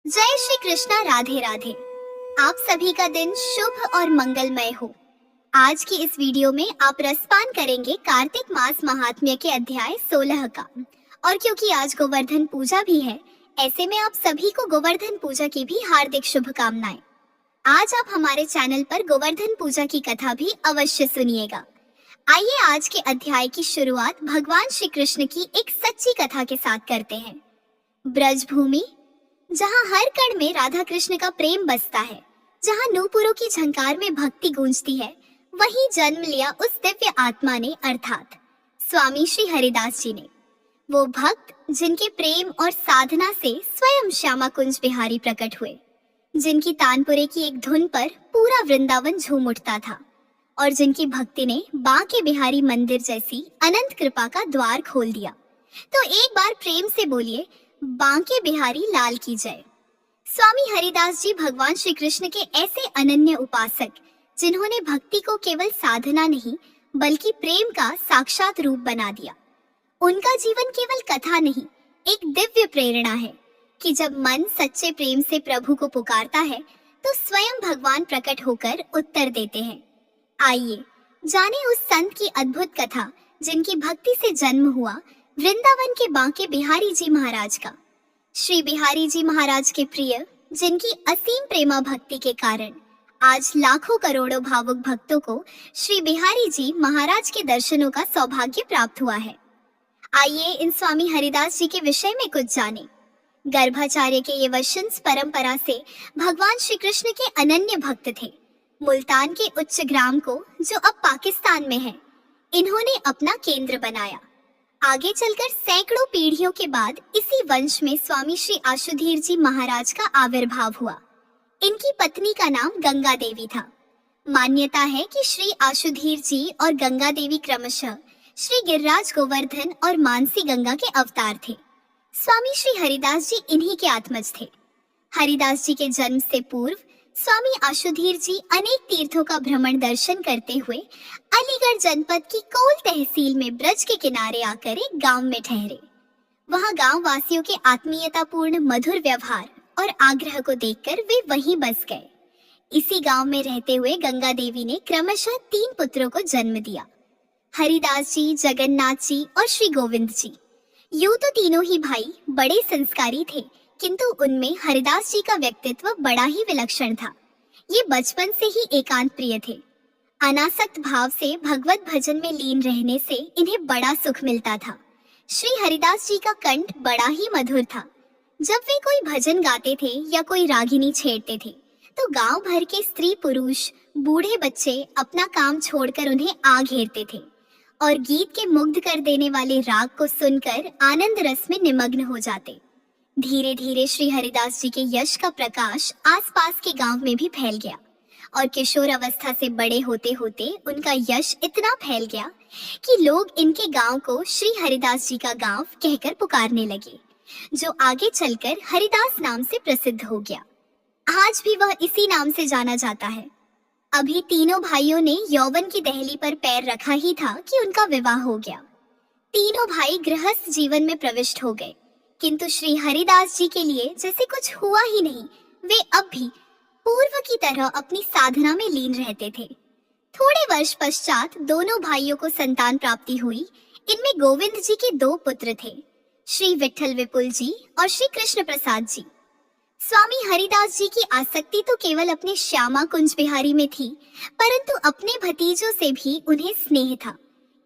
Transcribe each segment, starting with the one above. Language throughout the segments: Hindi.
जय श्री कृष्णा। राधे राधे। आप सभी का दिन शुभ और मंगलमय हो। आज की इस वीडियो में आप रसपान करेंगे कार्तिक मास महात्म्य के अध्याय 16 का। और क्योंकि आज गोवर्धन पूजा भी है, ऐसे में आप सभी को गोवर्धन पूजा की भी हार्दिक शुभकामनाएं। आज आप हमारे चैनल पर गोवर्धन पूजा की कथा भी अवश्य सुनिएगा। आइए आज के अध्याय की शुरुआत भगवान श्री कृष्ण की एक सच्ची कथा के साथ करते हैं। ब्रजभूमि, जहाँ हर कण में राधा कृष्ण का प्रेम बसता है, जहाँ नूपुरों की झंकार में भक्ति गूंजती है, वहीं जन्म लिया उस दिव्य आत्मा ने, अर्थात स्वामी श्री हरिदास जी ने। वो भक्त जिनके प्रेम और साधना से स्वयं श्यामा कुंज बिहारी प्रकट हुए, जिनकी तानपुरे की एक धुन पर पूरा वृंदावन झूम उठता था और जिनकी भक्ति ने बांके बिहारी मंदिर जैसी अनंत कृपा का द्वार खोल दिया। तो एक बार प्रेम से बोलिए, बांके बिहारी लाल की जय। स्वामी हरिदास जी भगवान श्री कृष्ण के ऐसे अनन्य उपासक, जिन्होंने भक्ति को केवल साधना नहीं बल्कि प्रेम का साक्षात रूप बना दिया। उनका जीवन केवल कथा नहीं, एक दिव्य प्रेरणा है कि जब मन सच्चे प्रेम से प्रभु को पुकारता है तो स्वयं भगवान प्रकट होकर उत्तर देते हैं। आइए जाने उस संत की अद्भुत कथा, जिनकी भक्ति से जन्म हुआ वृंदावन के बांके बिहारी जी महाराज का। श्री बिहारी जी महाराज के प्रिय, जिनकी असीम प्रेमा भक्ति के कारण आज लाखों करोड़ों भावुक भक्तों को श्री बिहारी जी महाराज के दर्शनों का सौभाग्य प्राप्त हुआ है। आइए इन स्वामी हरिदास जी के विषय में कुछ जानें। गर्भाचार्य के ये वंश परंपरा से भगवान श्री कृष्ण के अनन्य भक्त थे। मुल्तान के उच्च ग्राम को, जो अब पाकिस्तान में है, इन्होंने अपना केंद्र बनाया। आगे चलकर सैकड़ों पीढ़ियों के बाद इसी वंश में स्वामी श्री आशुधीर जी महाराज का आविर्भाव हुआ। इनकी पत्नी का नाम गंगा देवी था। मान्यता है कि श्री आशुधीर जी और गंगा देवी क्रमशः श्री गिरिराज गोवर्धन और मानसी गंगा के अवतार थे। स्वामी श्री हरिदास जी इन्हीं के आत्मज थे। हरिदास जी के जन्म से पूर्व स्वामी आशुधीर जी अनेक तीर्थों का भ्रमण दर्शन करते हुए अलीगढ़ जनपद की कोल तहसील में ब्रज के किनारे आकर एक गांव में ठहरे। वहां गांव वासियों के आत्मीयतापूर्ण मधुर व्यवहार और आग्रह को देखकर वे वहीं बस गए। इसी गांव में रहते हुए गंगा देवी ने क्रमशः 3 पुत्रों को जन्म दिया, हरिदास जी, जगन्नाथ जी और श्री गोविंद जी। यूं तो तीनों ही भाई बड़े संस्कारी थे, किंतु उनमें हरिदास जी का व्यक्तित्व बड़ा ही विलक्षण था। ये बचपन से ही एकांत प्रिय थे। अनासक्त भाव से भगवत भजन में लीन रहने से इन्हें बड़ा सुख मिलता था। श्री हरिदास जी का कंठ बड़ा ही मधुर था। जब वे कोई भजन गाते थे या कोई रागिनी छेड़ते थे तो गांव भर के स्त्री पुरुष, बूढ़े बच्चे अपना काम छोड़कर उन्हें आ घेरते थे और गीत के मुग्ध कर देने वाले राग को सुनकर आनंद रस में निमग्न हो जाते। धीरे धीरे श्री हरिदास जी के यश का प्रकाश आसपास के गांव में भी फैल गया और किशोर अवस्था से बड़े होते होते उनका यश इतना फैल गया कि लोग इनके गांव को श्री हरिदास जी का गांव कहकर पुकारने लगे, जो आगे चलकर हरिदास नाम से प्रसिद्ध हो गया। आज भी वह इसी नाम से जाना जाता है। अभी तीनों भाइयों ने यौवन की दहली पर पैर रखा ही था कि उनका विवाह हो गया। तीनों भाई गृहस्थ जीवन में प्रविष्ट हो गए, किंतु श्री हरिदास जी के लिए जैसे कुछ हुआ ही नहीं। वे अब भी पूर्व की तरह अपनी साधना में लीन रहते थे। थोड़े वर्ष पश्चात दोनों भाइयों को संतान प्राप्ति हुई। इनमें गोविंद जी के 2 पुत्र थे, श्री विठल विपुल जी और श्री कृष्ण प्रसाद जी। स्वामी हरिदास जी की आसक्ति तो केवल अपने श्यामा कुंज बिहारी में थी, परंतु अपने भतीजों से भी उन्हें स्नेह था,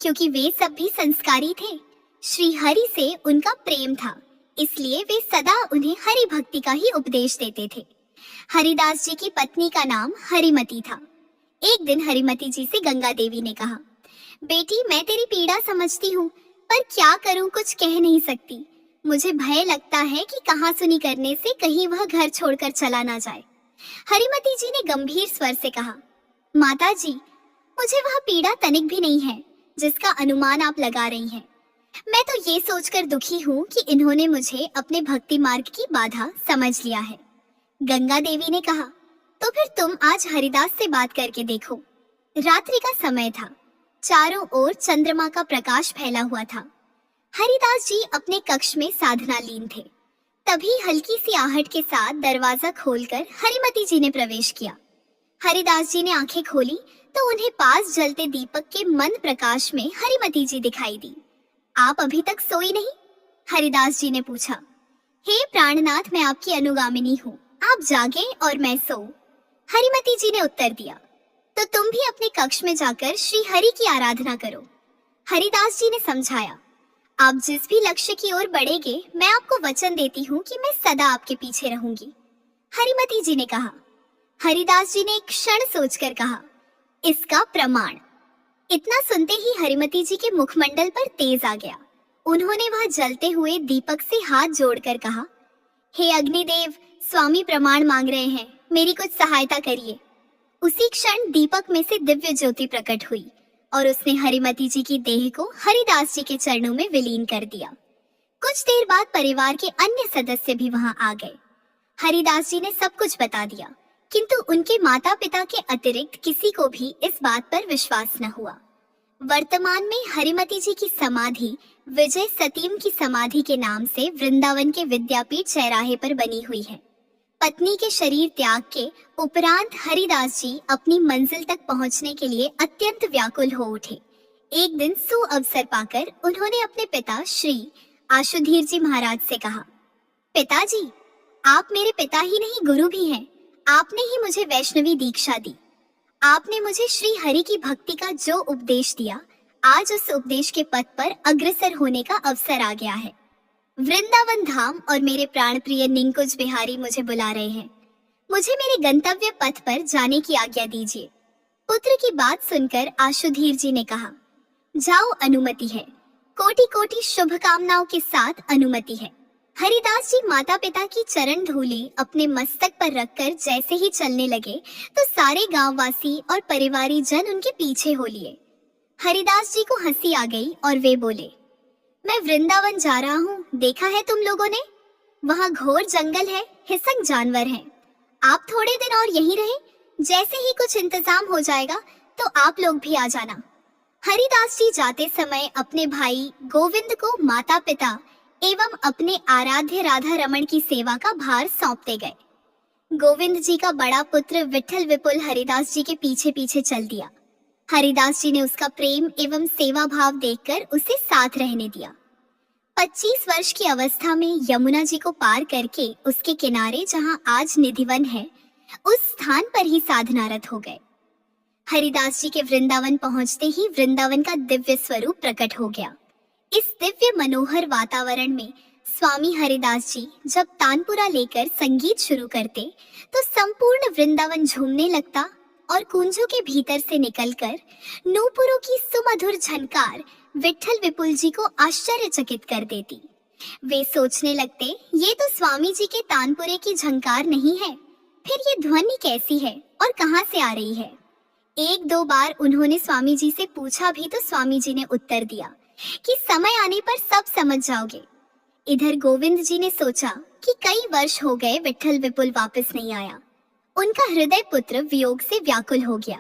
क्योंकि वे सब भी संस्कारी थे। श्री हरि से उनका प्रेम था, इसलिए वे सदा उन्हें हरि भक्ति का ही उपदेश देते थे। हरिदास जी की पत्नी का नाम हरिमती था। एक दिन हरिमती जी से गंगा देवी ने कहा, बेटी, मैं तेरी पीड़ा समझती हूँ, पर क्या करूँ, कुछ कह नहीं सकती। मुझे भय लगता है कि कहाँ सुनी करने से कहीं वह घर छोड़कर चला ना जाए। हरिमती जी ने गंभीर स्वर से कहा, माता जी, मुझे वह पीड़ा तनिक भी नहीं है जिसका अनुमान आप लगा रही हैं। मैं तो ये सोचकर दुखी हूँ कि इन्होंने मुझे अपने भक्ति मार्ग की बाधा समझ लिया है। गंगा देवी ने कहा, तो फिर तुम आज हरिदास से बात करके देखो। रात्रि का समय था, चारों ओर चंद्रमा का प्रकाश फैला हुआ था। हरिदास जी अपने कक्ष में साधना लीन थे। तभी हल्की सी आहट के साथ दरवाजा खोलकर हरिमती जी ने प्रवेश किया। हरिदास जी ने आंखें खोली तो उन्हें पास जलते दीपक के मंद प्रकाश में हरिमती जी दिखाई दी। आप अभी तक सोई नहीं? हरिदास जी ने पूछा। हे प्राणनाथ, मैं आपकी अनुगामिनी हूँ, आप जागे और मैं सोऊं। हरिमती जी ने उत्तर दिया। तो तुम भी अपने कक्ष में जाकर श्री हरि की आराधना करो। हरिदास जी ने समझाया। आप जिस भी लक्ष्य की ओर बढ़ेंगे, मैं आपको वचन देती हूँ कि मैं सदा आपके पीछे रहूंगी। हरिमती जी ने कहा। हरिदास जी ने एक क्षण सोचकर कहा, इसका प्रमाण। इतना सुनते ही हरिमती जी के मुखमंडल पर तेज आ गया। उन्होंने वहां जलते हुए दीपक से हाथ जोड़कर कहा, हे अग्निदेव, स्वामी प्रमाण मांग रहे हैं, मेरी कुछ सहायता करिए। उसी क्षण दीपक में से दिव्य ज्योति प्रकट हुई और उसने हरिमती जी की देह को हरिदास जी के चरणों में विलीन कर दिया। कुछ देर बाद परिवार के अन्य सदस्य भी वहां आ गए। हरिदास जी ने सब कुछ बता दिया, किंतु उनके माता पिता के अतिरिक्त किसी को भी इस बात पर विश्वास न हुआ। वर्तमान में हरिमती जी की समाधि विजय सतीम की समाधि के नाम से वृंदावन के विद्यापीठ चौराहे पर बनी हुई है। पत्नी के शरीर त्याग के उपरांत हरिदास जी अपनी मंजिल तक पहुंचने के लिए अत्यंत व्याकुल हो उठे। एक दिन सुअवसर पाकर उन्होंने अपने पिता श्री आशुधीर जी महाराज से कहा, पिताजी, आप मेरे पिता ही नहीं गुरु भी हैं। आपने ही मुझे वैष्णवी दीक्षा दी। आपने मुझे श्री हरि की भक्ति का जो उपदेश दिया, आज उस उपदेश के पथ पर अग्रसर होने का अवसर आ गया है। वृंदावन धाम और मेरे प्राण प्रिय निंकुंज बिहारी मुझे बुला रहे हैं। मुझे मेरे गंतव्य पथ पर जाने की आज्ञा दीजिए। पुत्र की बात सुनकर आशुधीर जी ने कहा, जाओ, अनुमति है। कोटि कोटि शुभकामनाओं के साथ अनुमति है। हरिदास जी माता पिता की चरण धूली अपने मस्तक पर रखकर जैसे ही चलने लगे तो सारे गांववासी और परिवारी जन उनके पीछे हो लिए। हरिदास जी को हंसी आ गई और वे बोले, मैं वृंदावन जा रहा हूँ, देखा है तुम लोगों ने? वहाँ घोर जंगल है, हिंसक जानवर हैं। आप थोड़े दिन और यहीं रहे, जैसे ही कुछ इंतजाम हो जाएगा तो आप लोग भी आ जाना। हरिदास जी जाते समय अपने भाई गोविंद को माता पिता एवं अपने आराध्य राधा रमण की सेवा का भार सौंपते गए। गोविंद जी का बड़ा पुत्र विठल विपुल हरिदास जी के पीछे पीछे चल दिया। हरिदास जी ने उसका प्रेम एवं सेवा भाव देखकर उसे साथ रहने दिया। 25 वर्ष की अवस्था में यमुना जी को पार करके उसके किनारे जहां आज निधिवन है, उस स्थान पर ही साधनारत हो गए। हरिदास जी के वृंदावन पहुंचते ही वृंदावन का दिव्य स्वरूप प्रकट हो गया। इस दिव्य मनोहर वातावरण में स्वामी हरिदास जी जब तानपुरा लेकर संगीत शुरू करते तो संपूर्ण वृंदावन झूमने लगता और कुंजों के भीतर से निकलकर नूपुरों की सुमधुर झनकार विठल विपुल जी को आश्चर्यचकित कर देती। वे सोचने लगते, ये तो स्वामी जी के तानपुरे की झंकार नहीं है, फिर ये ध्वनि कैसी है और कहां से आ रही है? एक दो बार उन्होंने स्वामी जी से पूछा भी तो स्वामी जी ने उत्तर दिया कि समय आने पर सब समझ जाओगे। इधर गोविंद जी ने सोचा कि कई वर्ष हो गए विठल विपुल वापस नहीं आया। उनका हृदय पुत्र वियोग से व्याकुल हो गया।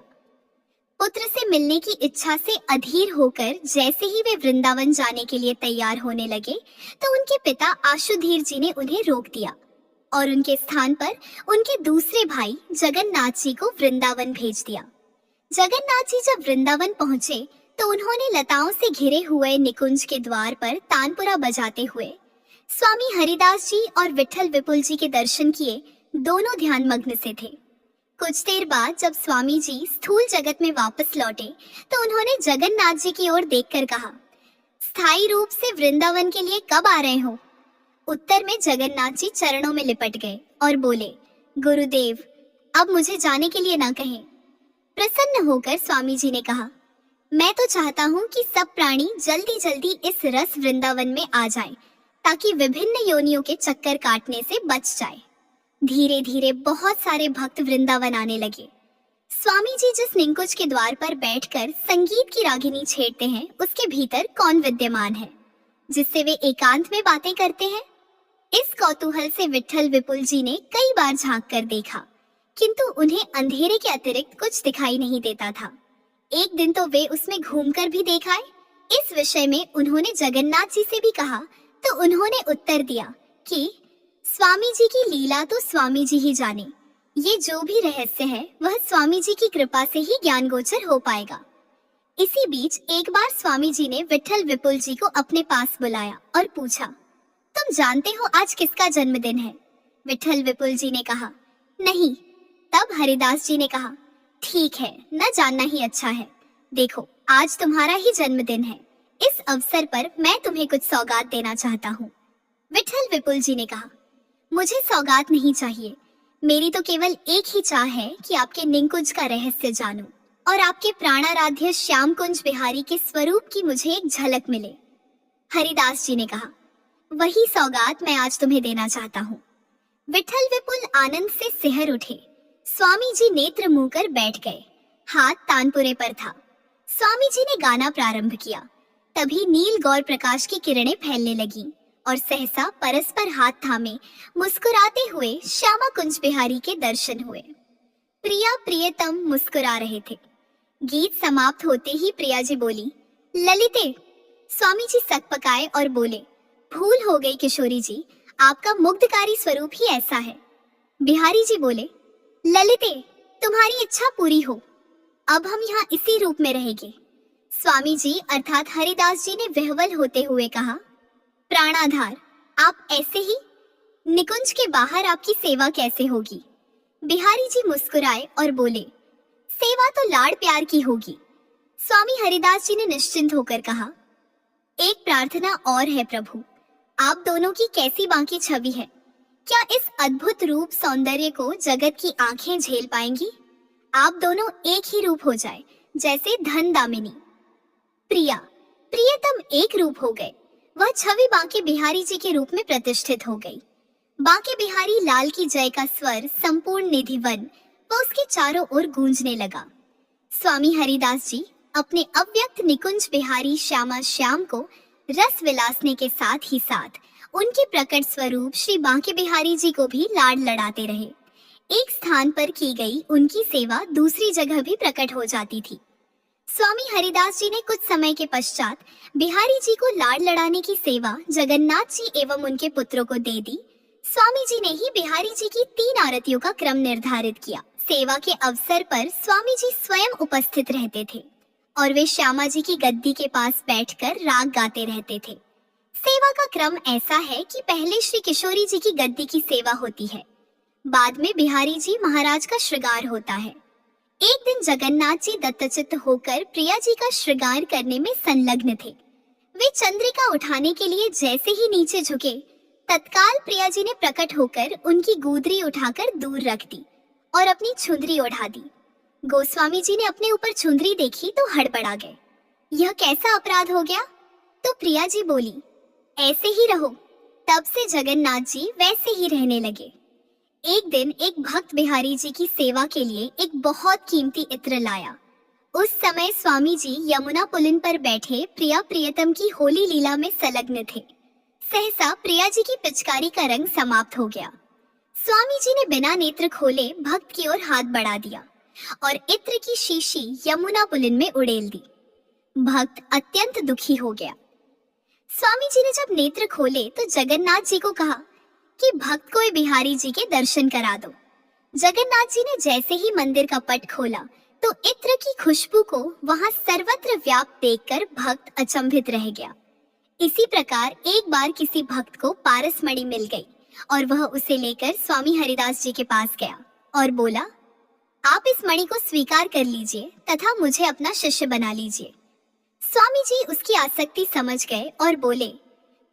पुत्र से मिलने की इच्छा से अधीर होकर जैसे ही वे वृंदावन जाने के लिए तैयार होने लगे तो उनके पिता आशुधीर जी ने उन्हें रोक दिया और उनके स्थान पर उनके दूसरे भाई जगन्नाथ जी को वृंदावन भेज दिया। जगन्नाथ जी जब वृंदावन पहुंचे तो उन्होंने लताओं से घिरे हुए निकुंज के द्वार पर तानपुरा बजाते हुए स्वामी हरिदास जी और विठल विपुल जी के दर्शन किए। दोनों ध्यान मग्न से थे। कुछ देर बाद जब स्वामी जी स्थूल जगत में वापस लौटे तो उन्होंने जगन्नाथ जी की ओर देखकर कहा, स्थायी रूप से वृंदावन के लिए कब आ रहे हो? उत्तर में जगन्नाथ जी चरणों में लिपट गए और बोले, गुरुदेव, अब मुझे जाने के लिए ना कहें। प्रसन्न होकर स्वामी जी ने कहा, मैं तो चाहता हूँ कि सब प्राणी जल्दी जल्दी इस रस वृंदावन में आ जाएं, ताकि विभिन्न योनियों के चक्कर काटने से बच जाए। धीरे धीरे बहुत सारे भक्त वृंदावन आने लगे। स्वामी जी जिस निंकुंज के द्वार पर बैठकर संगीत की रागिनी छेड़ते हैं, उसके भीतर कौन विद्यमान है जिससे वे एकांत में बातें करते हैं? इस कौतूहल से विठल विपुल जी ने कई बार झांक कर देखा, किंतु उन्हें अंधेरे के अतिरिक्त कुछ दिखाई नहीं देता था। एक दिन तो वे उसमें घूमकर भी देख आए। इस विषय में उन्होंने जगन्नाथ जी से भी कहा तो उन्होंने उत्तर दिया कि स्वामी जी की लीला तो स्वामी जी ही जाने। ये जो भी रहस्य है वह स्वामी जी की कृपा से ही ज्ञान गोचर हो पाएगा। इसी बीच एक बार स्वामी जी ने विठल विपुल जी को अपने पास बुलाया और पूछा, तुम जानते हो आज किसका जन्मदिन है? विठल विपुल जी ने कहा, नहीं। तब हरिदास जी ने कहा, ठीक है, न जानना ही अच्छा है। देखो, आज तुम्हारा ही जन्मदिन है। इस अवसर पर मैं तुम्हें कुछ सौगात देना चाहता हूँ। विठल विपुल जी ने कहा, मुझे सौगात नहीं चाहिए। मेरी तो केवल एक ही चाह है कि आपके निकुंज का रहस्य जानूं और आपके प्राणाराध्य श्याम कुंज बिहारी के स्वरूप की मुझे एक झलक मिले। हरिदास जी ने कहा, वही सौगात मैं आज तुम्हें देना चाहता हूँ। विठल विपुल आनंद से सिहर उठे। स्वामी जी नेत्र मुंह कर बैठ गए। हाथ तानपुरे पर था। स्वामी जी ने गाना प्रारंभ किया। तभी नील गौर प्रकाश की किरणें फैलने लगीं और सहसा परस्पर हाथ थामे मुस्कुराते हुए श्यामा कुंज बिहारी के दर्शन हुए। प्रिया प्रियतम मुस्कुरा रहे थे। गीत समाप्त होते ही प्रिया जी बोली, ललिते। स्वामी जी सकपकाए और बोले, भूल हो गई किशोरी जी, आपका मुग्धकारी स्वरूप ही ऐसा है। बिहारी जी बोले, ललिते, तुम्हारी इच्छा पूरी हो। अब हम यहाँ इसी रूप में रहेंगे। स्वामी जी अर्थात हरिदास जी ने विह्वल होते हुए कहा, प्राणाधार, आप ऐसे ही? निकुंज के बाहर आपकी सेवा कैसे होगी? बिहारी जी मुस्कुराए और बोले, सेवा तो लाड़ प्यार की होगी। स्वामी हरिदास जी ने निश्चिंत होकर कहा, एक प्रार्थना और है प्रभु, आप दोनों की कैसी बाकी छवि है। क्या इस अद्भुत रूप सौंदर्य को जगत की आंखें झेल पाएंगी? आप दोनों एक ही रूप हो जाए, जैसे धन दामिनी। प्रिया प्रियतम एक रूप हो गए। वह छवि बांके बिहारी जी के रूप में प्रतिष्ठित हो गई। बांके बिहारी लाल की जय का स्वर संपूर्ण निधिवन व उसके चारों ओर गूंजने लगा। स्वामी हरिदास जी अपने अव्यक्त निकुंज बिहारी श्यामा श्याम को रस विलासने के साथ ही साथ उनके प्रकट स्वरूप श्री बांके बिहारी जी को भी लाड़ लड़ाते रहे। एक स्थान पर की गई उनकी सेवा दूसरी जगह भी प्रकट हो जाती थी। स्वामी हरिदास जी ने कुछ समय के पश्चात बिहारी जी को लाड़ लड़ाने की सेवा जगन्नाथ जी एवं उनके पुत्रों को दे दी। स्वामी जी ने ही बिहारी जी की 3 आरतियों का क्रम निर्धारित किया। सेवा के अवसर पर स्वामी जी स्वयं उपस्थित रहते थे और वे श्यामा जी की गद्दी के पास बैठकर राग गाते रहते थे। सेवा का क्रम ऐसा है कि पहले श्री किशोरी जी की गद्दी की सेवा होती है, बाद में बिहारी जी महाराज का श्रृंगार होता है। एक दिन जगन्नाथ जी दत्तचित्त होकर प्रिया जी का श्रृंगार करने में संलग्न थे। वे चंद्रिका उठाने के लिए जैसे ही नीचे झुके, तत्काल प्रिया जी ने प्रकट होकर उनकी गूदरी उठाकर दूर रख दी और अपनी छुंदरी ओढ़ा दी। गोस्वामी जी ने अपने ऊपर छुंदरी देखी तो हड़बड़ा गए। यह कैसा अपराध हो गया? तो प्रिया जी बोली, ऐसे ही रहो। तब से जगन्नाथ जी वैसे ही रहने लगे। एक दिन एक भक्त बिहारी जी की सेवा के लिए एक बहुत कीमती इत्र लाया। उस समय स्वामी जी यमुना पुलिन पर बैठे प्रिया प्रियतम की होली लीला में संलग्न थे। सहसा प्रिया जी की पिचकारी का रंग समाप्त हो गया। स्वामी जी ने बिना नेत्र खोले भक्त की ओर हाथ बढ़ा दिया और इत्र की शीशी यमुना पुलिन में उड़ेल दी। भक्त अत्यंत दुखी हो गया। स्वामी जी ने जब नेत्र खोले तो जगन्नाथ जी को कहा कि भक्त को बिहारी जी के दर्शन करा दो। जगन्नाथ जी ने जैसे ही मंदिर का पट खोला तो इत्र की खुशबू को वहां सर्वत्र व्याप्त देखकर भक्त अचंभित रह गया। इसी प्रकार एक बार किसी भक्त को पारस मणि मिल गई और वह उसे लेकर स्वामी हरिदास जी के पास गया और बोला, आप इस मणि को स्वीकार कर लीजिए तथा मुझे अपना शिष्य बना लीजिए। स्वामी जी उसकी आसक्ति समझ गए और बोले,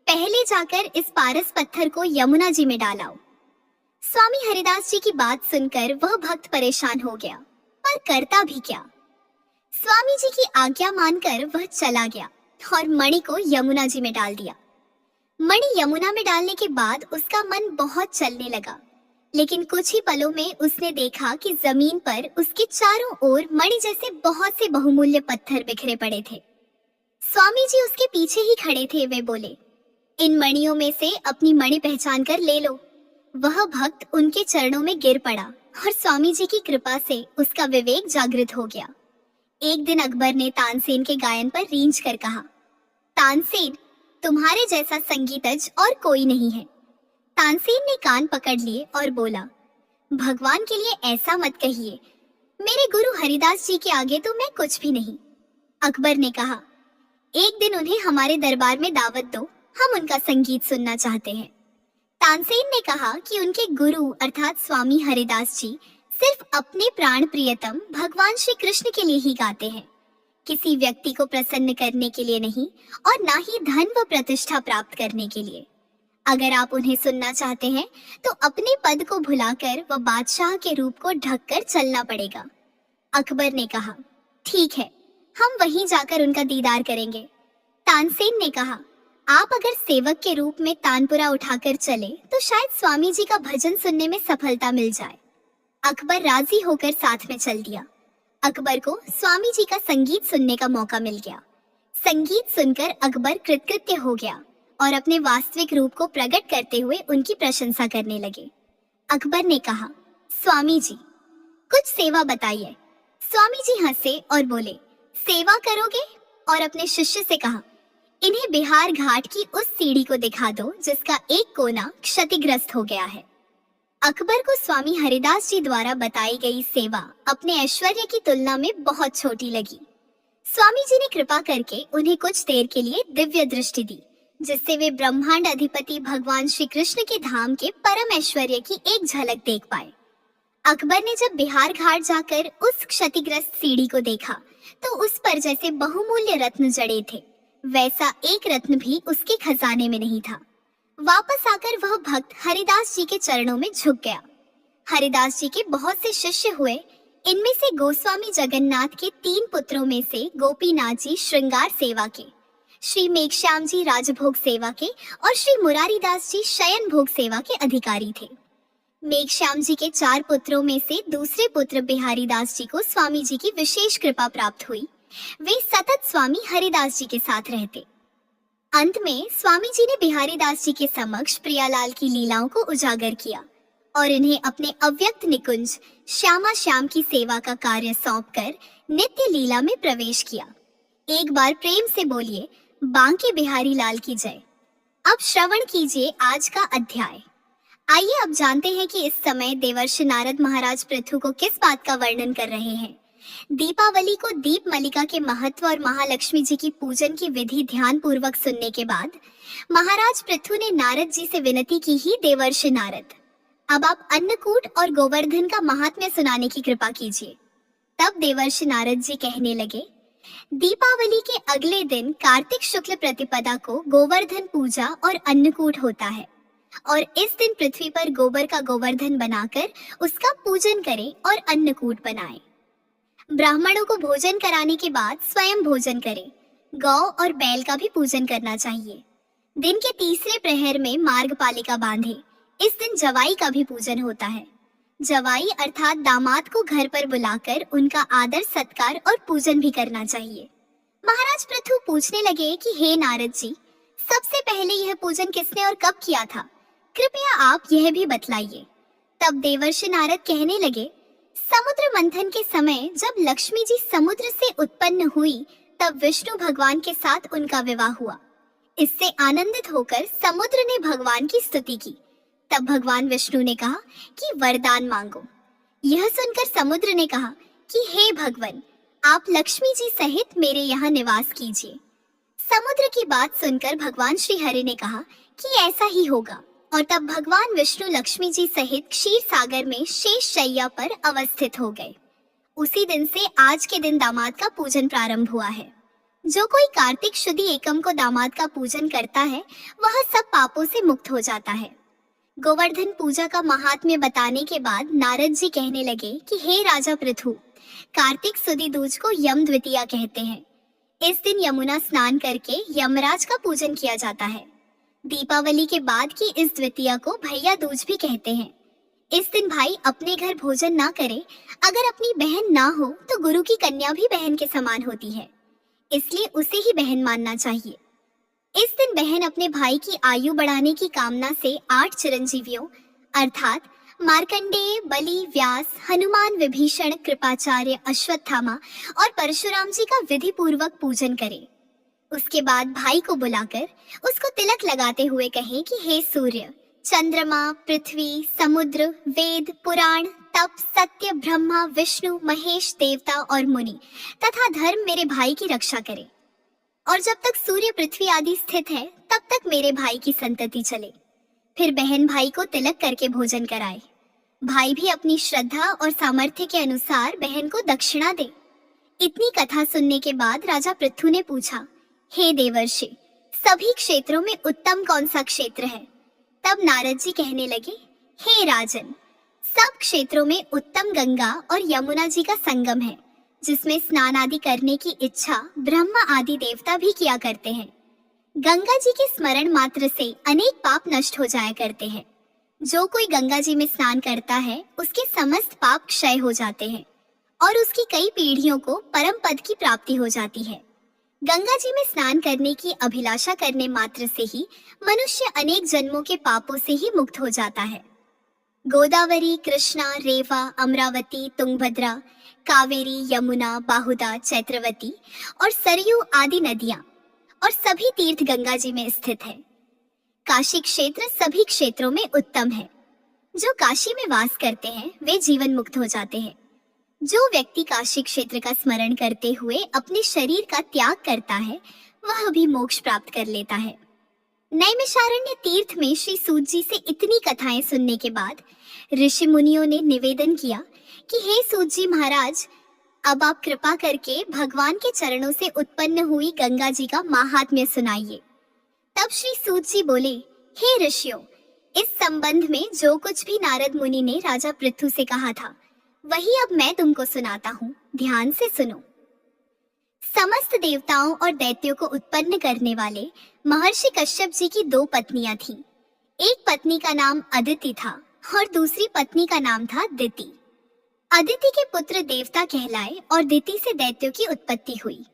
पहले जाकर इस पारस पत्थर को यमुना जी में डालाओ। स्वामी हरिदास जी की बात सुनकर वह भक्त परेशान हो गया, पर करता भी क्या। स्वामी जी की आज्ञा मानकर वह चला गया और मणि को यमुना जी में डाल दिया। मणि यमुना में डालने के बाद उसका मन बहुत चलने लगा, लेकिन कुछ ही पलों में उसने देखा कि जमीन पर उसके चारों ओर मणि जैसे बहुत से बहुमूल्य पत्थर बिखरे पड़े थे। स्वामी जी उसके पीछे ही खड़े थे। वे बोले, इन मणियों में से अपनी मणि पहचान कर ले लो। वह भक्त उनके चरणों में गिर पड़ा और स्वामी जी की कृपा से उसका विवेक जागृत हो गया। एक दिन अकबर ने तानसेन के गायन पर रींझ कर कहा, तानसेन, तुम्हारे जैसा संगीतज्ञ और कोई नहीं है। तानसेन ने कान पकड़ लिए और बोला, भगवान के लिए ऐसा मत कहिए, मेरे गुरु हरिदास जी के आगे तो मैं कुछ भी नहीं। अकबर ने कहा, एक दिन उन्हें हमारे दरबार में दावत दो, हम उनका संगीत सुनना चाहते हैं। तानसेन ने कहा कि उनके गुरु अर्थात स्वामी हरिदास जी सिर्फ अपने प्राण प्रियतम भगवान श्री कृष्ण के लिए ही गाते हैं, किसी व्यक्ति को प्रसन्न करने के लिए नहीं और ना ही धन व प्रतिष्ठा प्राप्त करने के लिए। अगर आप उन्हें सुनना चाहते हैं तो अपने पद को भुलाकर व बादशाह के रूप को ढककर चलना पड़ेगा। अकबर ने कहा, ठीक है, हम वहीं जाकर उनका दीदार करेंगे। तानसेन ने कहा, आप अगर सेवक के रूप में तानपुरा उठाकर चले तो शायद स्वामी जी का भजन सुनने में सफलता मिल जाए। अकबर राजी होकर साथ में चल दिया। अकबर को स्वामी जी का संगीत सुनने का मौका मिल गया। संगीत सुनकर अकबर कृतकृत्य हो गया और अपने वास्तविक रूप को प्रकट करते हुए उनकी प्रशंसा करने लगे। अकबर ने कहा, स्वामी जी कुछ सेवा बताइए। स्वामी जी हंसे और बोले, सेवा करोगे? और अपने शिष्य से कहा, इन्हें बिहार घाट की उस सीढ़ी को दिखा दो जिसका एक कोना क्षतिग्रस्त हो गया है। अकबर को स्वामी हरिदास जी द्वारा बताई गई सेवा अपने ऐश्वर्य की तुलना में बहुत छोटी लगी। स्वामी जी ने कृपा करके उन्हें कुछ देर के लिए दिव्य दृष्टि दी, जिससे वे ब्रह्मांड अधिपति भगवान श्री कृष्ण के धाम के परम ऐश्वर्य की एक झलक देख पाए। अकबर ने जब बिहार घाट जाकर उस क्षतिग्रस्त सीढ़ी को देखा तो उस पर जैसे बहुमूल्य रत्न जड़े थे, वैसा एक रत्न भी उसके खजाने में नहीं था। वापस आकर वह भक्त हरिदास जी के चरणों में झुक गया। हरिदास जी के बहुत से शिष्य हुए। इनमें से गोस्वामी जगन्नाथ के 3 पुत्रों में से गोपीनाथ जी श्रृंगार सेवा के, श्री मेघश्याम जी राजभोग सेवा के और श्री मुरारीदास जी शयन भोग सेवा के अधिकारी थे। मेघश्याम जी के 4 पुत्रों में से दूसरे पुत्र बिहारी दास जी को स्वामी जी की विशेष कृपा प्राप्त हुई। वे सतत स्वामी हरिदास जी के साथ रहते। अंत में स्वामी जी ने बिहारी दास जी के समक्ष प्रियालाल की लीलाओं को उजागर किया और इन्हें अपने अव्यक्त निकुंज श्यामा श्याम की सेवा का कार्य सौंपकर नित्य लीला में प्रवेश किया। एक बार प्रेम से बोलिए, बांके बिहारी लाल की जय। अब श्रवण कीजिए आज का अध्याय। आइए अब जानते हैं कि इस समय देवर्षि नारद महाराज पृथु को किस बात का वर्णन कर रहे हैं। दीपावली को दीप मलिका के महत्व और महालक्ष्मी जी की पूजन की विधि ध्यान पूर्वक सुनने के बाद महाराज पृथु ने नारद जी से विनती की, ही देवर्षि नारद, अब आप अन्नकूट और गोवर्धन का महात्म्य सुनाने की कृपा कीजिए। तब देवर्षि नारद जी कहने लगे, दीपावली के अगले दिन कार्तिक शुक्ल प्रतिपदा को गोवर्धन पूजा और अन्नकूट होता है और इस दिन पृथ्वी पर गोबर का गोवर्धन बनाकर उसका पूजन करें और अन्नकूट बनाएं। ब्राह्मणों को भोजन कराने के बाद स्वयं भोजन करें। गौ और बैल का भी पूजन करना चाहिए। दिन के तीसरे प्रहर में मार्गपालिका बांधे। इस दिन जवाई का भी पूजन होता है। जवाई अर्थात दामाद को घर पर बुलाकर उनका आदर सत्कार और पूजन भी करना चाहिए। महाराज पृथु पूछने लगे कि हे नारद जी, सबसे पहले यह पूजन किसने और कब किया था? कृपया आप यह भी बतलाइए। तब देवर्षि नारद कहने लगे, समुद्र मंथन के समय जब लक्ष्मी जी समुद्र से उत्पन्न हुई तब विष्णु भगवान के साथ उनका विवाह हुआ। इससे आनंदित होकर समुद्र ने भगवान की स्तुति की। तब भगवान विष्णु ने कहा कि वरदान मांगो। यह सुनकर समुद्र ने कहा कि हे भगवान, आप लक्ष्मी जी सहित मेरे यहाँ निवास कीजिए। समुद्र की बात सुनकर भगवान श्री हरि ने कहा कि ऐसा ही होगा और तब भगवान विष्णु लक्ष्मी जी सहित क्षीर सागर में शेष शैया पर अवस्थित हो गए। उसी दिन से आज के दिन दामाद का पूजन प्रारंभ हुआ है। जो कोई कार्तिक शुद्धि एकम को दामाद का पूजन करता है वह सब पापों से मुक्त हो जाता है। गोवर्धन पूजा का महात्म्य बताने के बाद नारद जी कहने लगे कि हे राजा पृथु, कार्तिक सुदी दूज को यम द्वितीया कहते हैं। इस दिन यमुना स्नान करके यमराज का पूजन किया जाता है। दीपावली के बाद की इस द्वितीया को भैया दूज भी कहते हैं। इस दिन भाई अपने घर भोजन ना करे। अगर अपनी बहन ना हो तो गुरु की कन्या भी बहन के समान होती है, इसलिए उसे ही बहन मानना चाहिए। इस दिन बहन अपने भाई की आयु बढ़ाने की कामना से 8 चिरंजीवियों अर्थात मार्कंडेय, बलि, व्यास, हनुमान, विभीषण, कृपाचार्य, अश्वत्थामा और परशुराम जी का विधि पूर्वक पूजन करे। उसके बाद भाई को बुलाकर उसको तिलक लगाते हुए कहे कि हे सूर्य, चंद्रमा, पृथ्वी, समुद्र, वेद, पुराण, तप, सत्य, ब्रह्मा, विष्णु, महेश, देवता और मुनि तथा धर्म मेरे भाई की रक्षा करे। और जब तक सूर्य, पृथ्वी आदि स्थित है तब तक मेरे भाई की संतति चले। फिर बहन भाई को तिलक करके भोजन कराए। भाई भी अपनी श्रद्धा और सामर्थ्य के अनुसार बहन को दक्षिणा दे। इतनी कथा सुनने के बाद राजा पृथु ने पूछा, हे देवर्षि, सभी क्षेत्रों में उत्तम कौन सा क्षेत्र है? तब नारद जी कहने लगे, हे राजन, सब क्षेत्रों में उत्तम गंगा और यमुना जी का संगम है, जिसमें स्नान आदि करने की इच्छा ब्रह्मा आदि देवता भी किया करते हैं। गंगा जी के स्मरण मात्र से अनेक पाप नष्ट हो जाया करते हैं। जो कोई गंगा जी में स्नान करता है उसके समस्त पाप क्षय हो जाते हैं और उसकी कई पीढ़ियों को परम पद की प्राप्ति हो जाती है। गंगा जी में स्नान करने की अभिलाषा करने मात्र से ही मनुष्य अनेक जन्मों के पापों से ही मुक्त हो जाता है। गोदावरी, कृष्णा, रेवा, अमरावती, तुंगभद्रा, कावेरी, यमुना, बाहुदा, चैत्रवती और सरयू आदि नदियां और सभी तीर्थ गंगा जी में स्थित है। काशी क्षेत्र सभी क्षेत्रों में उत्तम है। जो काशी में वास करते हैं वे जीवन मुक्त हो जाते हैं। जो व्यक्ति काशी क्षेत्र का स्मरण करते हुए अपने शरीर का त्याग करता है वह भी मोक्ष प्राप्त कर लेता है। नैमिषारण्य तीर्थ में श्री सूत जी से इतनी कथाएं सुनने के बाद ऋषि मुनियों ने निवेदन किया कि हे सूत जी महाराज, अब आप कृपा करके भगवान के चरणों से उत्पन्न हुई गंगा जी का महात्म्य सुनाइए। तब श्री सूत जी बोले, हे ऋषियों, इस संबंध में जो कुछ भी नारद मुनि ने राजा पृथु से कहा था वही अब मैं तुमको सुनाता हूँ, ध्यान से सुनो। समस्त देवताओं और दैत्यों को उत्पन्न करने वाले महर्षि कश्यप जी की दो पत्नियां थीं। एक पत्नी का नाम अदिति था और दूसरी पत्नी का नाम था दिति। अदिति के पुत्र देवता कहलाए और दिति से दैत्यों की उत्पत्ति हुई।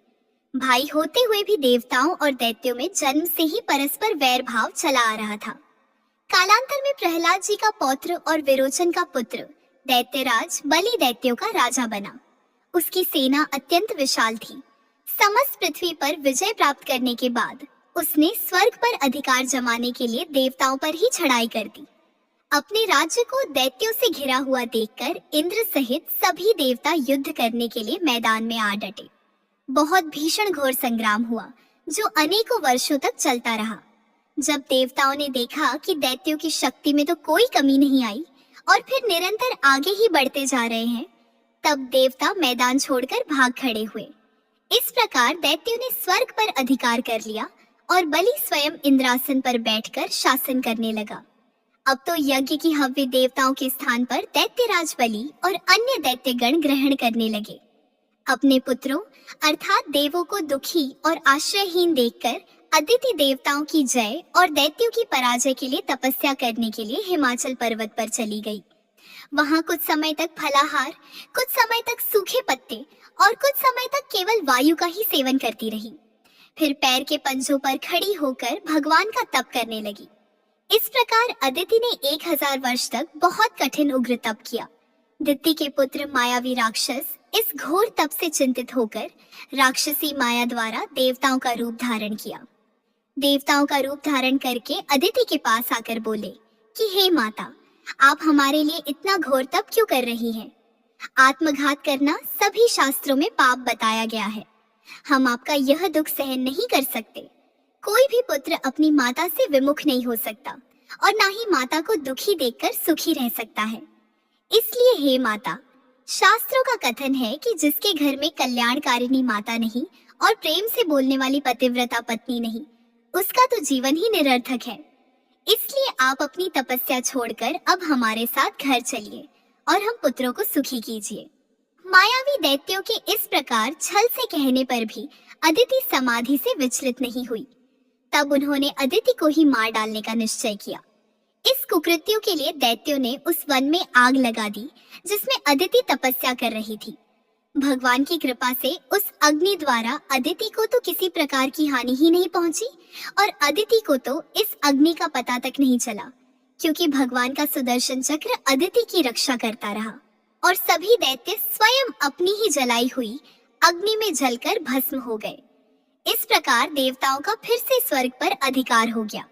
भाई होते हुए भी देवताओं और दैत्यों में जन्म से ही परस्पर वैर भाव चला आ रहा था। कालांतर में प्रहलाद जी का पौत्र और विरोचन का पुत्र दैत्यराज बलि दैत्यों का राजा बना। उसकी सेना अत्यंत विशाल थी। समस्त पृथ्वी पर विजय प्राप्त करने के बाद उसने स्वर्ग पर अधिकार जमाने के लिए देवताओं पर ही चढ़ाई कर दी। अपने राज्य को दैत्यों से घिरा हुआ देखकर इंद्र सहित सभी देवता युद्ध करने के लिए मैदान में आ डटे। बहुत भीषण घोर संग्राम हुआ जो अनेकों वर्षों तक चलता रहा। जब देवताओं ने देखा कि दैत्यों की शक्ति में तो कोई कमी नहीं आई और फिर निरंतर आगे ही बढ़ते जा रहे हैं, तब देवता मैदान छोड़कर भाग खड़े हुए। इस प्रकार दैत्यों ने स्वर्ग पर अधिकार कर लिया और बलि स्वयं इंद्रासन पर बैठकर शासन करने लगा। अब तो यज्ञ की हव्य देवताओं के स्थान पर दैत्यराज बलि और अन्य दैत्यगण ग्रहण करने लगे। अपने पुत्रों अर्थात देवों को दुखी और आश्रयहीन देखकर अदिति देवताओं की जय और दैत्यों की पराजय के लिए तपस्या करने के लिए हिमाचल पर्वत पर चली गई। वहां कुछ समय तक फलाहार, कुछ समय तक सूखे पत्ते और कुछ समय तक केवल वायु का ही सेवन करती रही। फिर पैर के पंजों पर खड़ी होकर भगवान का तप करने लगी। इस प्रकार अदिति ने 1000 वर्ष तक बहुत कठिन उग्र तप किया। दिति के पुत्र मायावी राक्षस इस घोर तप से चिंतित होकर राक्षसी माया द्वारा देवताओं का रूप धारण किया। देवताओं का रूप धारण करके अदिति के पास आकर बोले कि हे माता, आप हमारे लिए इतना घोर तप क्यों कर रही हैं? आत्मघात करना सभी शास्त्रों में पाप बताया गया है। हम आपका यह दुख सहन नहीं कर सकते। कोई भी पुत्र अपनी माता से विमुख नहीं हो सकता और ना ही माता को दुखी देखकर सुखी रह सकता है। इसलिए हे माता, शास्त्रों का कथन है कि जिसके घर में कल्याणकारिणी माता नहीं और प्रेम से बोलने वाली पतिव्रता पत्नी नहीं, उसका तो जीवन ही निरर्थक है। इसलिए आप अपनी तपस्या छोड़कर अब हमारे साथ घर चलिए और हम पुत्रों को सुखी कीजिए। मायावी दैत्यों के इस प्रकार छल से कहने पर भी अदिति समाधि से विचलित नहीं हुई। तब उन्होंने अदिति को ही मार डालने का निश्चय किया। इस कुकृत्यों के लिए दैत्यों ने उस वन में आग लगा दी जिसमें अदिति तपस्या कर रही थी। भगवान की कृपा से उस अग्नि द्वारा अदिति को तो किसी प्रकार की हानि ही नहीं पहुंची और अदिति को तो इस अग्नि का पता तक नहीं चला, क्योंकि भगवान का सुदर्शन चक्र अदिति की रक्षा करता रहा और सभी दैत्य स्वयं अपनी ही जलाई हुई अग्नि में जलकर भस्म हो गए। इस प्रकार देवताओं का फिर से स्वर्ग पर अधिकार हो गया।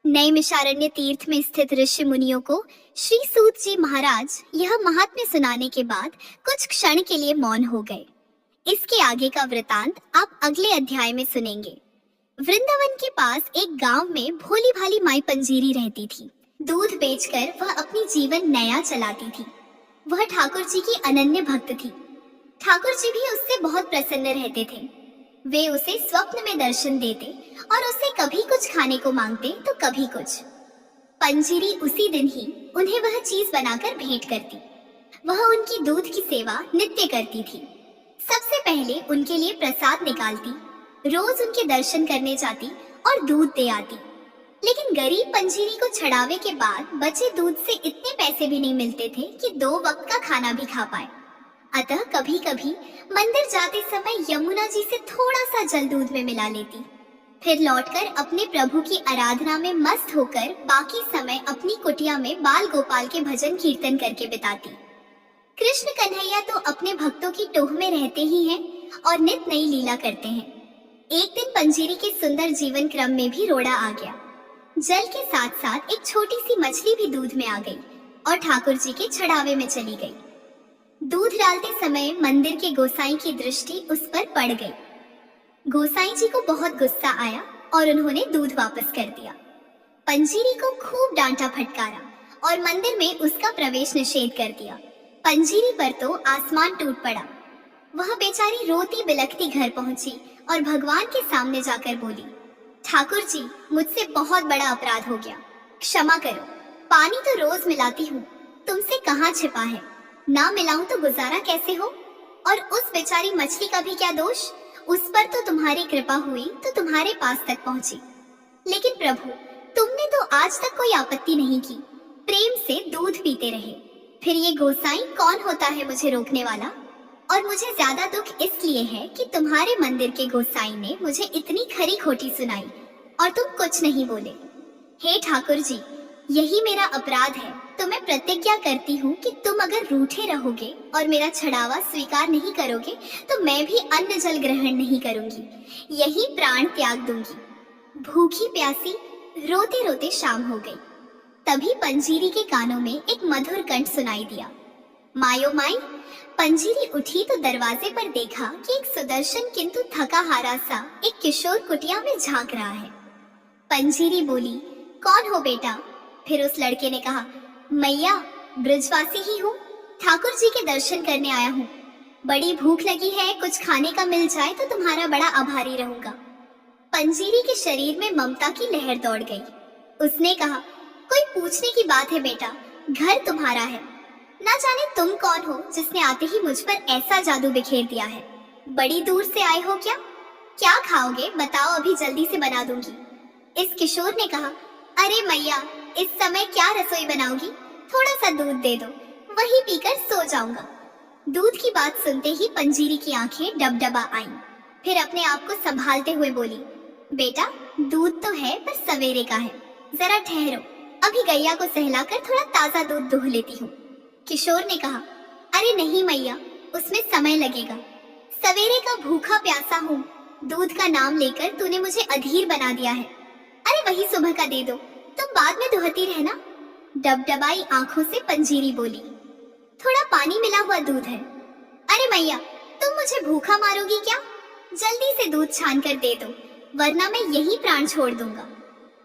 नैमिषारण्य तीर्थ में स्थित ऋषि मुनियों को श्री सूत जी महाराज यह महात्म्य सुनाने के बाद कुछ क्षण के लिए मौन हो गए। इसके आगे का वृतांत आप अगले अध्याय में सुनेंगे। वृंदावन के पास एक गांव में भोली भाली माई पंजीरी रहती थी। दूध बेचकर वह अपनी जीवन नया चलाती थी। वह ठाकुर जी की अनन्य भक्त थी। ठाकुर जी भी उससे बहुत प्रसन्न रहते थे। वे उसे स्वप्न में दर्शन देते और उससे कभी कुछ खाने को मांगते तो कभी कुछ। पंजीरी उसी दिन ही उन्हें वह चीज बनाकर भेंट करती। वह उनकी दूध की सेवा नित्य करती थी। सबसे पहले उनके लिए प्रसाद निकालती, रोज उनके दर्शन करने जाती और दूध दे आती। लेकिन गरीब पंजीरी को छड़ावे के बाद बचे दूध से इतने पैसे भी नहीं मिलते थे कि 2 वक्त का खाना भी खा पाए। अतः कभी कभी मंदिर जाते समय यमुना जी से थोड़ा सा जल दूध में मिला लेती। फिर लौटकर अपने प्रभु की आराधना में मस्त होकर बाकी समय अपनी कुटिया में बाल गोपाल के भजन कीर्तन करके बिताती। कृष्ण कन्हैया तो अपने भक्तों की टोह में रहते ही हैं और नित नई लीला करते हैं। एक दिन पंजीरी के सुंदर जीवन क्रम में भी रोड़ा आ गया। जल के साथ साथ एक छोटी सी मछली भी दूध में आ गई और ठाकुर जी के छड़ावे में चली गई। दूध डालते समय मंदिर के गोसाई की दृष्टि उस पर पड़ गई। गोसाई जी को बहुत गुस्सा आया और उन्होंने दूध वापस कर दिया। पंजीरी को खूब डांटा फटकारा और मंदिर में उसका प्रवेश निषेध कर दिया। पंजीरी पर तो आसमान टूट पड़ा। वह बेचारी रोती बिलखती घर पहुंची और भगवान के सामने जाकर बोली, ठाकुर जी, मुझसे बहुत बड़ा अपराध हो गया, क्षमा करो। पानी तो रोज मिलाती हूँ, तुमसे कहाँ छिपा है, ना मिलाऊं तो गुजारा कैसे हो? और उस बेचारी मछली का भी क्या दोष? उस पर तो तुम्हारी कृपा हुई तो तुम्हारे पास तक पहुंची। लेकिन प्रभु, तुमने तो आज तक कोई आपत्ति नहीं की, प्रेम से दूध पीते रहे। फिर ये गोसाई कौन होता है मुझे रोकने वाला? और मुझे ज्यादा दुख इसलिए है कि तुम्हारे मंदिर के गोसाई ने मुझे इतनी खरी खोटी सुनाई और तुम कुछ नहीं बोले। हे ठाकुर जी, यही मेरा अपराध है, तो मैं प्रतिज्ञा करती हूँ कि तुम अगर रूठे रहोगे और मेरा छड़ावा स्वीकार नहीं करोगे तो मैं भी अन्न जल ग्रहण नहीं करूंगी, यही प्राण त्याग दूंगी। भूखी प्यासी रोते रोते शाम हो गई। तभी पंजीरी के कानों में एक मधुर कंठ सुनाई दिया, मायो माई। पंजीरी उठी तो दरवाजे पर देखा कि एक सुदर्शन किंतु थका हारा सा एक किशोर कुटिया में झांक रहा है। पंजीरी बोली, कौन हो बेटा? फिर उस लड़के ने कहा, मैया, ब्रजवासी ही हूँ, ठाकुर जी के दर्शन करने आया हूँ। बड़ी भूख लगी है, कुछ खाने का मिल जाए तो तुम्हारा बड़ा आभारी रहूंगा। पंजीरी के शरीर में ममता की लहर दौड़ गई। उसने कहा, कोई पूछने की बात है बेटा, घर तुम्हारा है। ना जाने तुम कौन हो जिसने आते ही मुझ पर ऐसा जादू बिखेर दिया है। बड़ी दूर से आए हो क्या? क्या खाओगे बताओ, अभी जल्दी से बना दूंगी। इस किशोर ने कहा, अरे मैया, इस समय क्या रसोई बनाओगी? थोड़ा सा दूध दे दो, वही पीकर सो जाऊंगा। दूध की बात सुनते ही पंजीरी की आंखें डबडबा आईं। फिर अपने आप को संभालते हुए बोली, बेटा, दूध तो है पर सवेरे का है, जरा ठहरो, अभी गैया को सहलाकर थोड़ा ताजा दूध दूह लेती हूँ। किशोर ने कहा, अरे नहीं मैया, उसमें समय लगेगा, सवेरे का भूखा प्यासा हूँ, दूध का नाम लेकर तूने मुझे अधीर बना दिया है। अरे वही सुबह का दे दो, तुम बाद में दुहती रहना। डबडबाई आंखों से पंजीरी बोली, थोड़ा पानी मिला हुआ दूध है। अरे मैया, तुम मुझे भूखा मारोगी क्या? जल्दी से दूध छान कर दे दो, वरना मैं यही प्राण छोड़ दूंगा।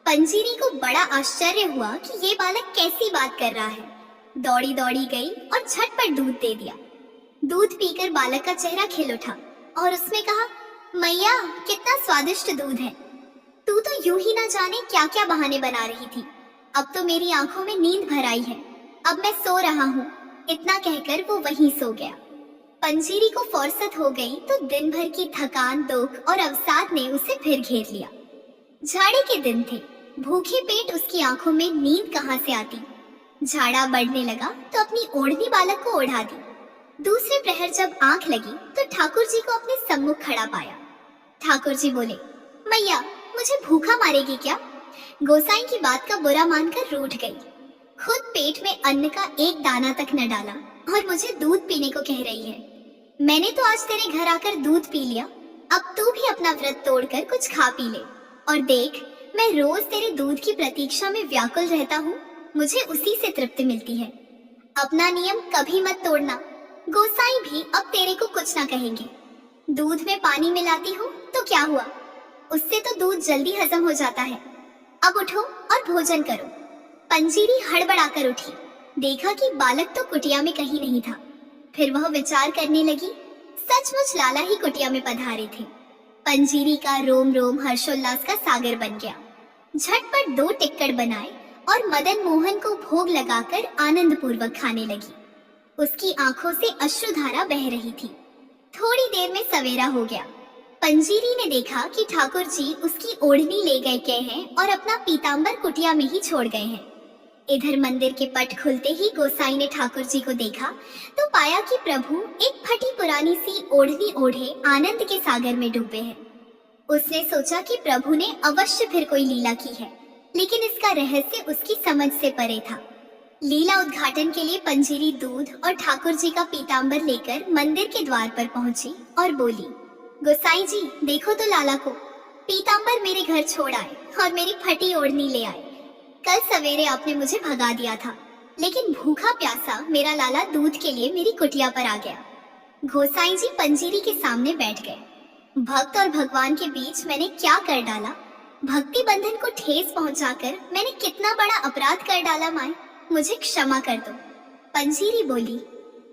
पंजीरी को बड़ा आश्चर्य हुआ कि ये बालक कैसी बात कर रहा है। दौड़ी दौड़ी गई और झटपट दूध दे दिया। दूध पीकर बालक का चेहरा खिल उठा और उसने कहा, मैया, कितना स्वादिष्ट दूध है। तू तो यूं ही ना जाने क्या क्या बहाने बना रही थी। अब तो मेरी आंखों में नींद भर आई है, अब मैं सो रहा हूँ। इतना कहकर वो वहीं सो गया। पंजीरी को फुर्सत हो गई तो दिन भर की थकान, दुख और अवसाद ने उसे फिर घेर लिया। झाड़े के दिन थे, भूखे पेट उसकी आंखों में नींद कहाँ से आती। झाड़ा बढ़ने लगा तो अपनी ओढ़नी बालक को ओढ़ा दी। दूसरे प्रहर जब आंख लगी तो ठाकुर जी को अपने सम्मुख खड़ा पाया। ठाकुर जी बोले, मैया, मुझे भूखा मारेगी क्या? गोसाई की बात का बुरा मानकर रूठ गई। खुद पेट में अन्न का एक दाना तक न डाला और मुझे दूध पीने को कह रही है। मैंने तो आज तेरे घर आकर दूध पी लिया, अब तू भी अपना व्रत तोड़कर कुछ खा पी ले। और देख, मैं रोज तेरे दूध की प्रतीक्षा में व्याकुल रहता हूँ, मुझे उसी से तृप्ति मिलती है। अपना नियम कभी मत तोड़ना। गोसाई भी अब तेरे को कुछ ना कहेंगे। दूध में पानी मिलाती हूँ तो क्या हुआ, उससे तो दूध जल्दी हजम हो जाता है। अब उठो और भोजन करो। पंजीरी हड़बड़ाकर उठी, देखा कि बालक तो कुटिया में कहीं नहीं था। फिर वह विचार करने लगी, सचमुच लाला ही कुटिया में पधारे थे। पंजीरी का रोम रोम हर्षोल्लास का सागर बन गया। झटपट 2 टिक्कड़ बनाए और मदन मोहन को भोग लगाकर आनंद पूर्वक खाने लगी। उसकी आंखों से अश्रुधारा बह रही थी। थोड़ी देर में सवेरा हो गया। पंजीरी ने देखा कि ठाकुर जी उसकी ओढ़नी ले गए हैं और अपना पीतांबर कुटिया में ही छोड़ गए हैं। इधर मंदिर के पट खुलते ही गोसाई ने ठाकुर जी को देखा तो पाया कि प्रभु एक फटी पुरानी सी ओढ़नी ओढ़े आनंद के सागर में डूबे हैं। उसने सोचा कि प्रभु ने अवश्य फिर कोई लीला की है, लेकिन इसका रहस्य उसकी समझ से परे था। लीला उद्घाटन के लिए पंजीरी दूध और ठाकुर जी का पीतांबर लेकर मंदिर के द्वार पर पहुंची और बोली, गोसाई जी देखो तो लाला को। पीतांबर मेरे घर छोड़ आए और मेरी फटी ओढ़नी ले आए। कल सवेरे आपने मुझे भगा दिया था, लेकिन भूखा प्यासा मेरा लाला दूध के लिए मेरी कुटिया पर आ गया। गोसाई जी पंजीरी के सामने बैठ गए। भक्त और भगवान के बीच मैंने क्या कर डाला। भक्ति बंधन को ठेस पहुंचाकर मैंने कितना बड़ा अपराध कर डाला। माए मुझे क्षमा कर दो। पंजीरी बोली,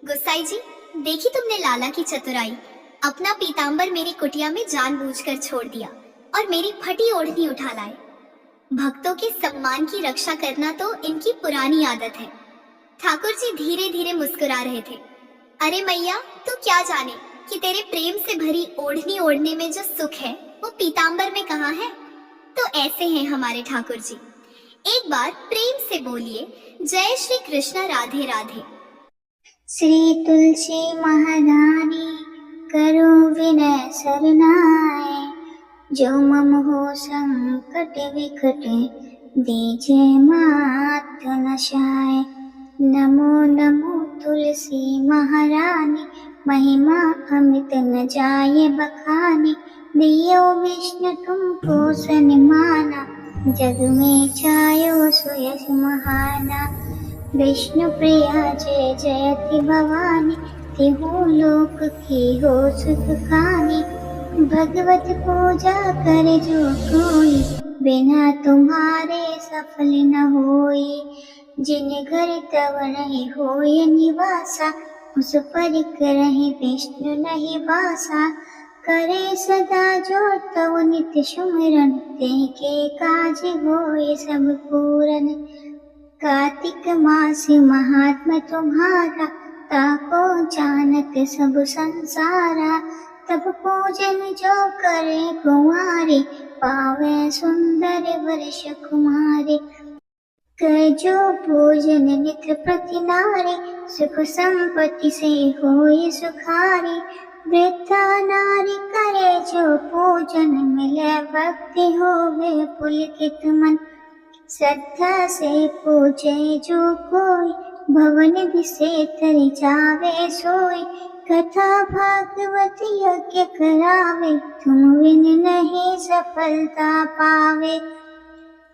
गोसाई जी देखी तुमने लाला की चतुराई। अपना पीतांबर मेरी कुटिया में जानबूझकर छोड़ दिया और मेरी फटी ओढ़नी उठा लाए। भक्तों के सम्मान की रक्षा करना तो इनकी पुरानी आदत है। ठाकुर जी धीरे धीरे मुस्कुरा रहे थे। अरे मैया, तू क्या जाने कि तेरे प्रेम से भरी ओढ़नी ओढ़ने में जो सुख है वो पीतांबर में कहाँ है। तो ऐसे हैं हमारे ठाकुर जी। एक बार प्रेम से बोलिए, जय श्री कृष्ण राधे राधे। श्री तुलसी महारानी करो विनय सरनाए, जो मम हो संकट विकट दीजे मात नशाए। नमो नमो तुलसी महारानी, महिमा अमित न जाए बखाने। दियो विष्णु तुमको सन्माना, जग में छायो सुयश महाना। विष्णु प्रिया जय जयति भवानी, तिहु लोक की हो सुख खानी। भगवत पूजा करे जो कोई, बिना तुम्हारे सफल न होई। जिन घर तव नहीं होय निवासा, उस पर करहि विष्णु नहीं वासा। करे सदा जो तव नित्य सुमिरन, तेहि के काज होय सब पूरन। कार्तिक मास महात्म तुम्हारा, ताको जानत सब संसारा। तब पूजन जो करे कुंवारे, पावे सुंदर वर्ष कुमारे। कर जो पूजन नित्य प्रति नारी, सुख संपत्ति से होय सुखारी। वृद्धा नारी करे जो पूजन, मिले भक्ति होवे पुलकित मन। श्रद्धा से पूजे जो कोई, भवन दिसे तरि जावे सोई। कथा भागवत यज्ञ करावे, तुम बिन नहीं सफलता पावे।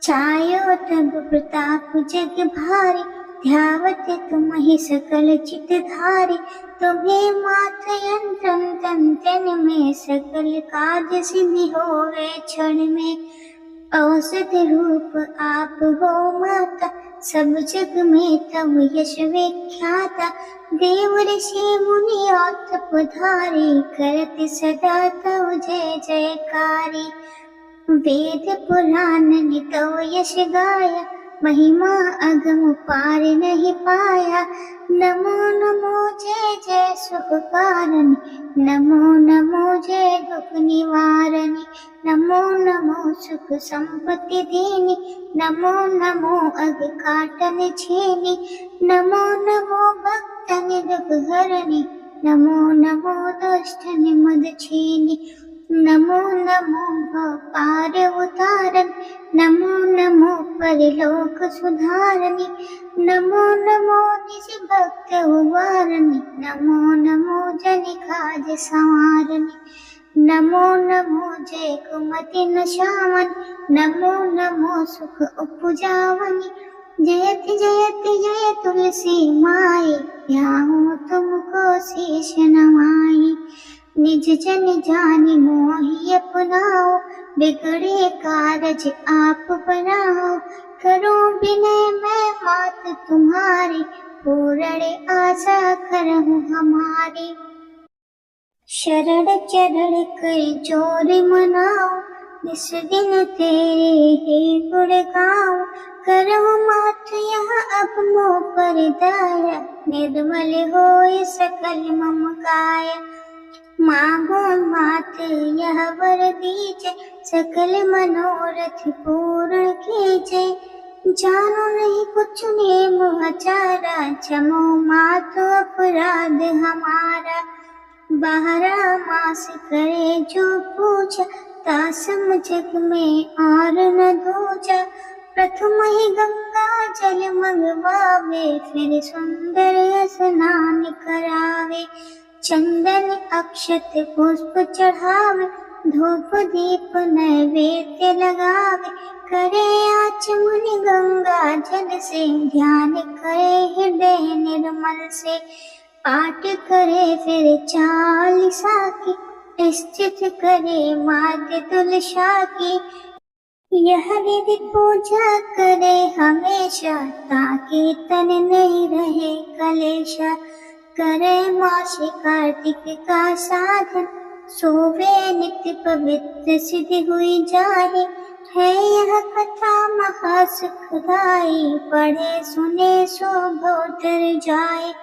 छायो तब प्रताप जग भारी, ध्यावत तुम ही सकल चित धारी। तुम्हें माथ यंत्रम तन तन में, सकल कार्य सिद्धि होवे क्षण में। औषध रूप आप हो माता, सब जग में तव यश विख्याता। देव ऋषि मुनि और तपधारी, करत सदा तव जय जयकारी। वेद पुराण नितव यश गाया, महिमा अगम पार नहीं पाया। नमो नमो जय जय सुख कारण, नमो नमो जय दुख निवारणी। नमो नमो सुख संपत्ति देनी, नमो नमो अग काटन छेनी। नमो नमो भक्तन दुख हरणी, नमो नमो दुष्टन मद छेनी। नमो नमो भव पार उतारन, नमो नमो परलोक सुधारनी। नमो नमो निज भक्त उबारनी, नमो नमो जन काज संवारनी। नमो नमो जय कुमति नशावन, नमो नमो सुख उपजावनी। जयति जयति जय तुलसी माई, ध्याऊं तुमको शीश नवाई। निज जन जानि मोहि अपनाओ, बिगड़े कारज आप बनाओ। करो विनय मैं मात तुम्हारी, पूर्ण आशा करहूँ हमारी। शरण चरण कर जोर मनाओ, निस दिन तेरे ही गुण गाओ। करो मात यह अब मोह पर दया, निर्मल होय सकल मम काया। मांगो मात यह वर दीजे, सकल मनोरथ पूर्ण कीजे। जानो नहीं कुछ नेम आचारा, क्षमो मात अपराध हमारा। 12 मास करे जो पूजा, तासम जग में और न दूजा। प्रथम ही गंगा जल मंगवावे, फिर सुंदर स्नान करावे। चंदन अक्षत पुष्प चढ़ावे, धूप दीप नैवेद्य लगावे। करे आचमन गंगा जल से, ध्यान करे हृदय निर्मल से। पाठ करे फिर 40 की, स्थित करे माध्य तुलसा की। यह विधि पूजा करे हमेशा, ताकि तन नहीं रहे कलेशा। करे मास कार्तिक का साधन, सोवे नित्य पवित्र सिद्धि हुई जाहि। है यह कथा महासुखदाई, पढ़े सुने सो भव तर जाए।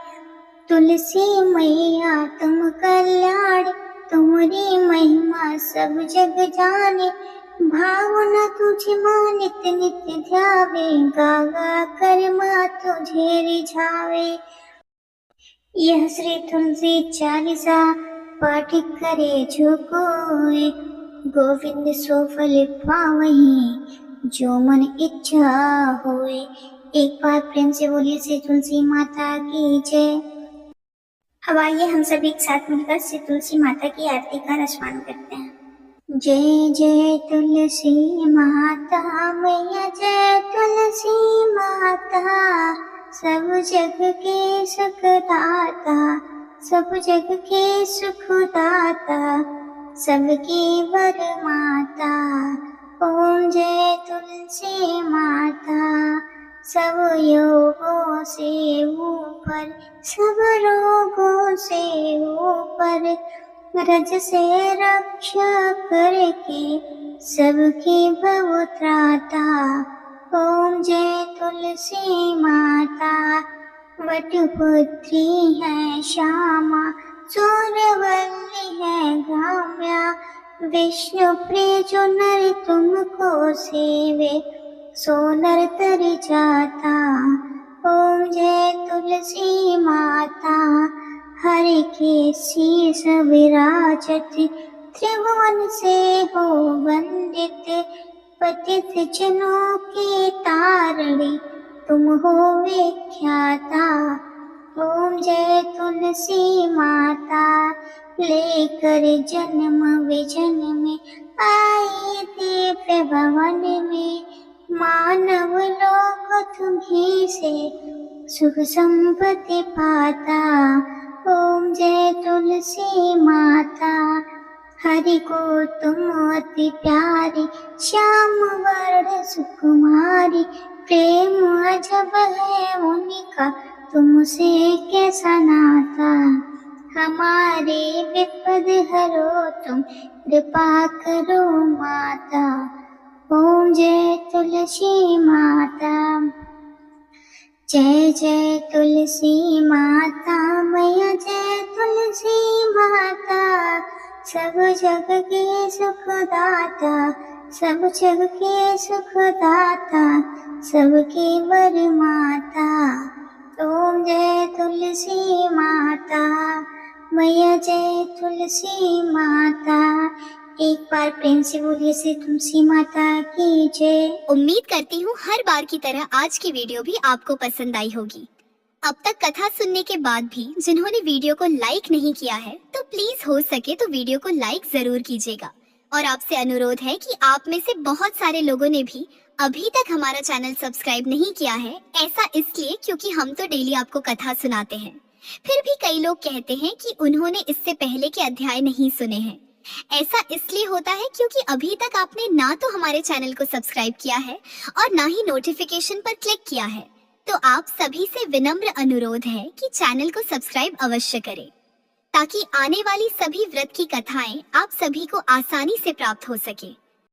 तुलसी मैया तुम कल्याणी, तुम्हारी महिमा सब जग जाने। भावना तुझे मां नित्य नित्य ध्यावे, गा गा कर मां तुझे रिझावे। यह श्री तुलसी चालीसा, पाठ करे जो कोई। गोविंद सो फल पावहीं, जो मन इच्छा होए। एक बार प्रेम से बोलिए श्री तुलसी माता की जय। अब आइए हम सभी एक साथ मिलकर श्री तुलसी माता की आरती का रसपान करते हैं। जय जय तुलसी माता मैया, जय तुलसी माता। सब जग के सुखदाता, सब जग के सुखदाता, सबकी वर माता। ओम जय तुलसी माता। सब योगों से ऊपर, सब रोगों से ऊपर, रज से रक्षा करके सबकी भव त्राता। ओम जय तुलसी माता। वटपुत्री है श्यामा, सूर्यवल्ली है गाम्या। विष्णु प्रिय जो नर तुमको सेवे, सो नर तर जाता। ओम जय तुलसी माता। हरि के शीस विराजत, त्रिभुवन से हो वंदित। पतित जनों की तारणी, तुम हो विख्याता। ओम जय तुलसी माता। लेकर जन्म विजन में, आई दिव्य भवन में। मानव लोक तुम्हीं से, सुख संपत्ति पाता। ओम जय तुलसी माता। हरि को तुम अति प्यारी, श्याम वर्ण सुकुमारी। प्रेम अजब है उनका, तुमसे कैसा नाता। हमारे विपद हरो तुम, कृपा करो माता। ओम जय तुलसी माता। जय जय तुलसी माता मैया, जय तुलसी माता। सब जग के सुखदाता, सब जग के सुखदाता, सबकी वर माता। ओम जय तुलसी माता मैया, जय तुलसी माता। एक बार प्रेम से बोलिए श्री तुलसी माता की जय। उम्मीद करती हूँ हर बार की तरह आज की वीडियो भी आपको पसंद आई होगी। अब तक कथा सुनने के बाद भी जिन्होंने वीडियो को लाइक नहीं किया है तो प्लीज हो सके तो वीडियो को लाइक जरूर कीजिएगा। और आपसे अनुरोध है कि आप में से बहुत सारे लोगों ने भी अभी तक हमारा चैनल सब्सक्राइब नहीं किया है। ऐसा इसलिए क्योंकि हम तो डेली आपको कथा सुनाते हैं, फिर भी कई लोग कहते हैं कि उन्होंने इससे पहले के अध्याय नहीं सुने हैं। ऐसा इसलिए होता है क्योंकि अभी तक आपने ना तो हमारे चैनल को सब्सक्राइब किया है और ना ही नोटिफिकेशन पर क्लिक किया है। तो आप सभी से विनम्र अनुरोध है कि चैनल को सब्सक्राइब अवश्य करें ताकि आने वाली सभी व्रत की कथाएं आप सभी को आसानी से प्राप्त हो सके।